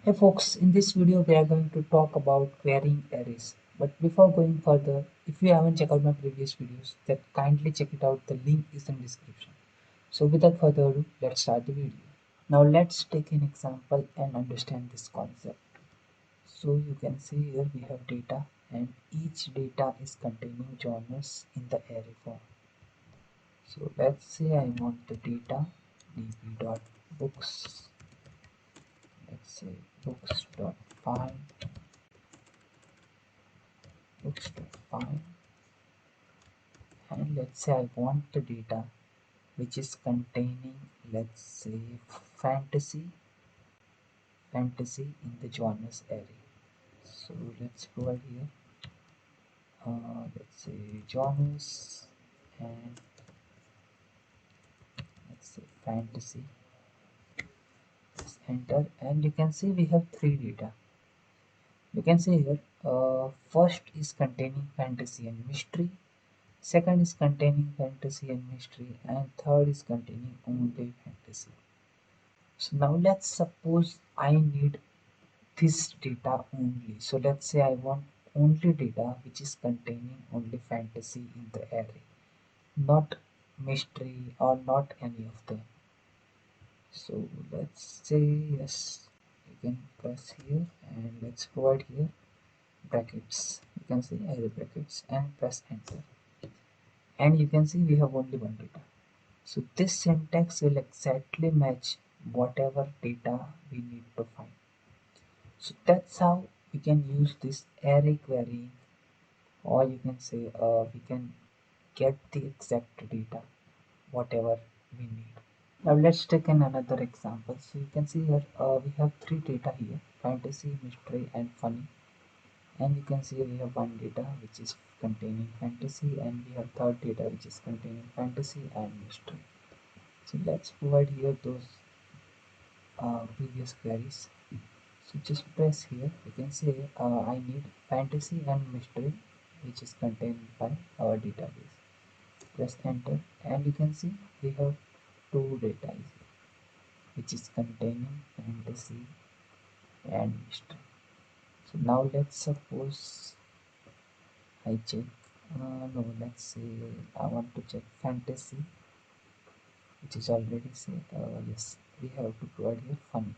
Hey folks, in this video we are going to talk about querying arrays. But before going further, if you haven't checked out my previous videos, then kindly check it out. The link is in description. So without further ado, let's start the video. Now let's take an example and understand this concept. So you can see here we have data and each data is containing genres in the array form. So let's say I want the data db.books. Let's say books.find books.find, and let's say I want the data which is containing, let's say, fantasy fantasy in the genres array. So let's provide here let's say genres, and let's say fantasy. Let's enter, and you can see we have three data. You can see here first is containing fantasy and mystery, second is containing fantasy and mystery, and third is containing only fantasy. So now let's suppose I need this data only. So let's say I want only data which is containing only fantasy in the array, not mystery or not any of them. So let's say yes, you can press here and let's provide here brackets. You can see array brackets and press enter. And you can see we have only one data. So this syntax will exactly match whatever data we need to find. So that's how we can use this array querying, or you can say we can get the exact data, whatever we need. Now let's take another example. So you can see here we have three data here: fantasy, mystery, and funny. And you can see we have one data which is containing fantasy, and we have third data which is containing fantasy and mystery. So let's provide here those previous queries. So just press here. You can say I need fantasy and mystery which is contained by our database. Press enter, and you can see we have two data which is containing fantasy and mystery. So now let's suppose I check no, let's say I want to check fantasy, which is already said. Yes, we have to provide here funny.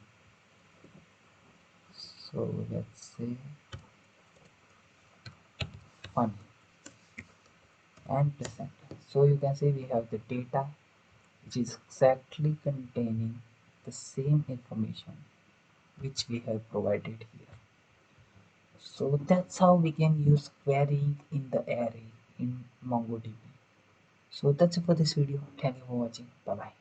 So let's say funny and press enter. So you can see we have the data which is exactly containing the same information which we have provided here. So that's how we can use querying in the array in MongoDB. So that's it for this video. Thank you for watching. Bye bye.